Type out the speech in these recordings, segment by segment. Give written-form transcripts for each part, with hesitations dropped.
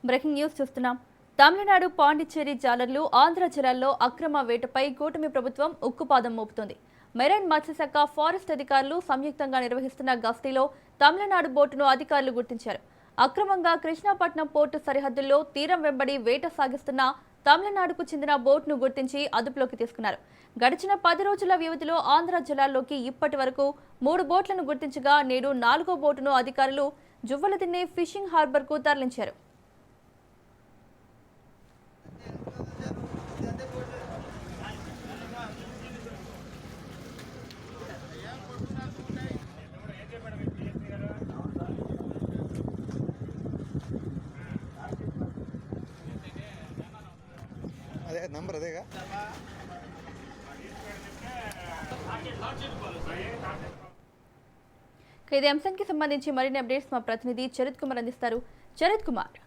Breaking news చూస్తున్నాం. తమిళనాడు పాండిచ్చేరి జాలర్లు ఆంధ్ర జలాల్లో అక్రమ వేటపై కూటమి ప్రభుత్వం ఉక్కుపాదం మోపుతోంది. మెరైన్ మత్స్యశాఖ ఫారెస్ట్ అధికారులు సంయుక్తంగా నిర్వహిస్తున్న గస్తీలో తమిళనాడు బోటును అధికారులు గుర్తించారు. అక్రమంగా కృష్ణాపట్నం పోర్టు సరిహద్దుల్లో తీరం వెంబడి వేట సాగిస్తున్న తమిళనాడుకు చెందిన బోట్ను గుర్తించి అదుపులోకి తీసుకున్నారు. గడిచిన 10 రోజుల వ్యవధిలో ఆంధ్ర జలాల్లోకి ఇప్పటి వరకు 3 బోట్లను గుర్తించగా నేడు 4వ బోటును అధికారులు జువ్వలదిన్నె ఫిషింగ్ హార్బర్కు తరలించారు. అదే నంబర్ అదేగా. ఇదే అంశానికి సంబంధించి మరిన్ని అప్డేట్స్ మా ప్రతినిధి చరిత్ కుమార్ అందిస్తారు. చరిత్ కుమార్.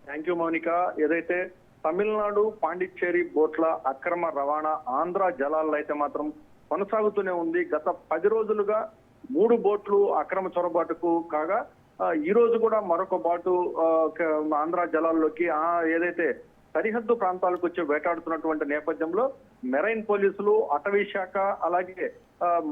Thank you Mounika. ఏదైతే తమిళనాడు పాండిచ్చేరి బోట్ల అక్రమ రవాణా ఆంధ్ర జలాల్లో అయితే మాత్రం కొనసాగుతూనే ఉంది. గత 10 రోజులుగా 3 బోట్లు అక్రమ చొరబాటుకు కాగా ఈ రోజు కూడా మరొక బాటు ఆంధ్ర జలాల్లోకి ఏదైతే సరిహద్దు ప్రాంతాలకు వచ్చి వేటాడుతున్నటువంటి నేపథ్యంలో మెరైన్ పోలీసులు, అటవీ శాఖ, అలాగే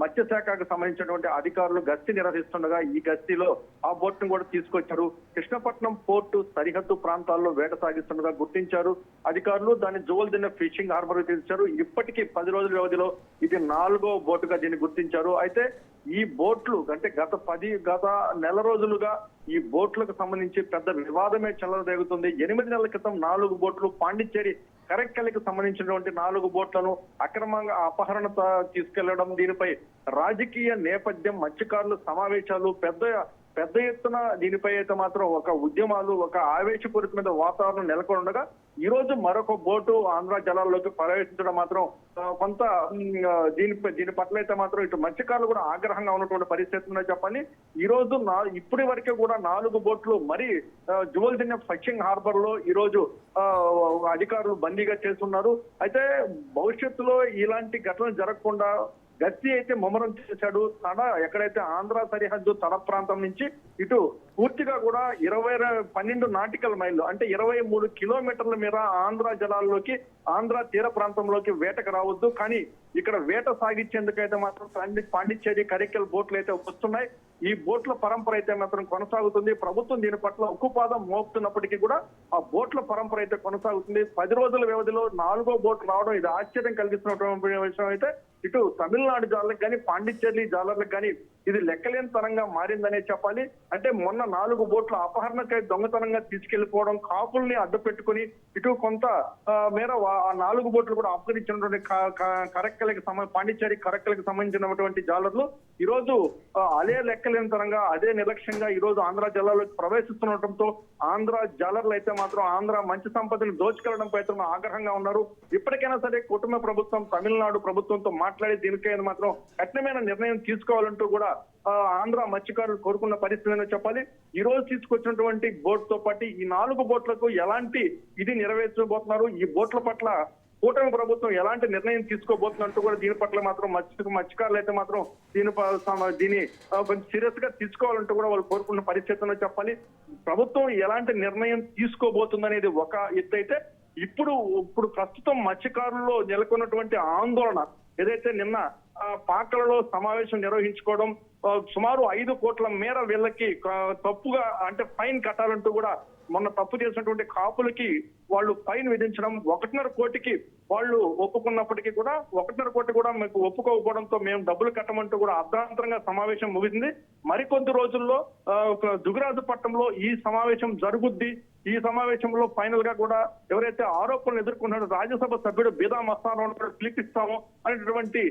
మత్స్యశాఖకు సంబంధించినటువంటి అధికారులు గస్తీ నిర్వహిస్తుండగా ఈ గస్తీలో ఆ బోట్ను కూడా తీసుకొచ్చారు. కృష్ణపట్నం పోర్టు సరిహద్దు ప్రాంతాల్లో వేట సాగిస్తుండగా గుర్తించారు అధికారులు. దాన్ని జువ్వలదిన్నె ఫిషింగ్ హార్బర్ తీసుకొచ్చారు. ఇప్పటికీ 10 రోజుల వ్యవధిలో ఇది 4వ బోటుగా దీన్ని గుర్తించారు. అయితే ఈ బోట్లు అంటే గత నెల రోజులుగా ఈ బోట్లకు సంబంధించి పెద్ద వివాదమే చెలరేగుతుంది. 8 నెలల క్రితం 4 బోట్లు పాండిచ్చేరి కరెక్కలికి సంబంధించినటువంటి 4 బోట్లను అక్రమంగా అపహరణ తీసుకెళ్లడం, దీనిపై రాజకీయ నేపథ్యం, మత్స్యకారుల సమావేశాలు, పెద్ద ఎత్తున దీనిపై అయితే మాత్రం ఒక ఉద్యమాలు, ఒక ఆవేశపూరితమైన వాతావరణం నెలకొని ఉండగా ఈ రోజు మరొక బోటు ఆంధ్ర జలాల్లోకి ప్రవేశించడం మాత్రం కొంత దీని పట్ల అయితే మాత్రం ఇటు మత్స్యకారులు కూడా ఆగ్రహంగా ఉన్నటువంటి పరిస్థితి ఉందని చెప్పాలి. ఈ రోజు ఇప్పటి వరకే కూడా 4 బోట్లు మరి జువ్వలదిన్నె ఫిషింగ్ హార్బర్ లో ఈ రోజు అధికారులు బందీగా చేస్తున్నారు. అయితే భవిష్యత్తులో ఇలాంటి ఘటనలు జరగకుండా గస్తీ అయితే ముమ్మరం చేశాడు. ఎక్కడైతే ఆంధ్ర సరిహద్దు తడ ప్రాంతం నుంచి ఇటు పూర్తిగా కూడా 12 నాటికల్ మైళ్ళు అంటే 23 కిలోమీటర్ల మేర ఆంధ్ర జలాల్లోకి, ఆంధ్ర తీర ప్రాంతంలోకి వేటకు రావద్దు, కానీ ఇక్కడ వేట సాగించేందుకైతే మాత్రం పాండిచ్చేరి కరికల్ బోట్లు అయితే వస్తున్నాయి. ఈ బోట్ల పరంపర అయితే మాత్రం కొనసాగుతుంది. ప్రభుత్వం దీని పట్ల ఉక్కుపాదం మోపుతున్నప్పటికీ కూడా ఆ బోట్ల పరంపర అయితే కొనసాగుతుంది. 10 రోజుల వ్యవధిలో 4వ బోట్ రావడం ఇది ఆశ్చర్యం కలిగిస్తున్నటువంటి విషయం. అయితే ఇటు తమిళనాడు జాలర్లకు కానీ, పాండిచ్చేరి జాలర్లకు కానీ ఇది లెక్కలేని తరంగా మారిందనే చెప్పాలి. అంటే మొన్న 4 బోట్ల అపహరణకై దొంగతనంగా తీసుకెళ్లిపోవడం, కాపుల్ని అడ్డు పెట్టుకుని ఇటు కొంత మేర ఆ 4 బోట్లు కూడా అపహరించినటువంటి పాండిచ్చేరి కరెక్కలకి సంబంధించినటువంటి జాలర్లు ఈ రోజు అదే లెక్కలేని తరంగా, అదే నిర్లక్ష్యంగా ఈ రోజు ఆంధ్ర జలాల్లోకి ప్రవేశిస్తుండటంతో ఆంధ్ర జాలర్లు అయితే మాత్రం ఆంధ్ర మంచి సంపదను దోచుకెళ్లడంపై అయితే ఆగ్రహంగా ఉన్నారు. ఇప్పటికైనా సరే కుటుంబ ప్రభుత్వం తమిళనాడు ప్రభుత్వంతో మాట్లాడి దీనికైనా మాత్రం కఠినమైన నిర్ణయం తీసుకోవాలంటూ కూడా ఆంధ్ర మత్స్యకారులు కోరుకున్న పరిస్థితి చెప్పాలి. ఈ రోజు తీసుకొచ్చినటువంటి బోట్ తో పాటు ఈ 4 బోట్లకు ఎలాంటి ఇది నెరవేర్చబోతున్నారు, ఈ బోట్ల పట్ల కూటమి ప్రభుత్వం ఎలాంటి నిర్ణయం తీసుకోబోతున్నట్టు కూడా దీని పట్ల మాత్రం మత్స్యకారులు అయితే మాత్రం దీన్ని కొంచెం సీరియస్ గా తీసుకోవాలంటూ కూడా వాళ్ళు కోరుకున్న పరిస్థితుల్లో చెప్పాలి. ప్రభుత్వం ఎలాంటి నిర్ణయం తీసుకోబోతుందనేది ఒక ఎత్తు అయితే, ఇప్పుడు ప్రస్తుతం మత్స్యకారుల్లో నెలకొన్నటువంటి ఆందోళన ఏదైతే నిన్న పాకలలో సమావేశం నిర్వహించుకోవడం, సుమారు 5 కోట్ల మేర వీళ్ళకి తప్పుగా అంటే ఫైన్ కట్టాలంటూ కూడా మొన్న తప్పు చేసినటువంటి కాపులకి వాళ్ళు ఫైన్ విధించడం, 1.5 కోటికి వాళ్ళు ఒప్పుకున్నప్పటికీ కూడా 1.5 కోటి కూడా మీకు ఒప్పుకోకపోవడంతో మేము డబ్బులు కట్టమంటూ కూడా అర్ధాంతరంగా సమావేశం ముగిసింది. మరికొద్ది రోజుల్లో దుగరాజపట్నంలో ఈ సమావేశం జరుగుద్ది. ఈ సమావేశంలో ఫైనల్ గా కూడా ఎవరైతే ఆరోపణలు ఎదుర్కొన్నారో రాజ్యసభ సభ్యుడు బీదా మస్తాన్ పిలిపిస్తామో అనేటువంటి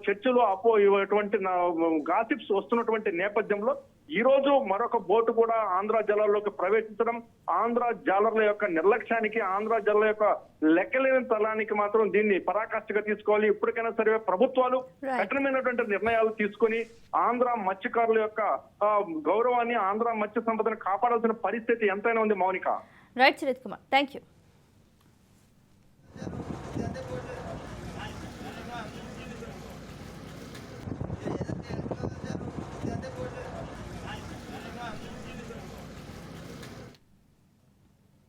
చర్చలు ఇటువంటి గాసిప్స్ వస్తున్నటువంటి నేపథ్యంలో ఈ రోజు మరొక బోటు కూడా ఆంధ్ర జలాల్లోకి ప్రవేశించడం, ఆంధ్ర జాలర్ల యొక్క నిర్లక్ష్యానికి, ఆంధ్ర జలాల యొక్క లెక్కలేని తలానికి మాత్రం దీన్ని పరాకాష్ఠగా తీసుకోవాలి. ఇప్పటికైనా సరే ప్రభుత్వాలు కఠినమైనటువంటి నిర్ణయాలు తీసుకుని ఆంధ్ర మత్స్యకారుల యొక్క గౌరవాన్ని, ఆంధ్ర మత్స్య సంపదను కాపాడాల్సిన పరిస్థితి ఎంతైనా ఉంది. Mounika. Right Charith Kumar, thank you.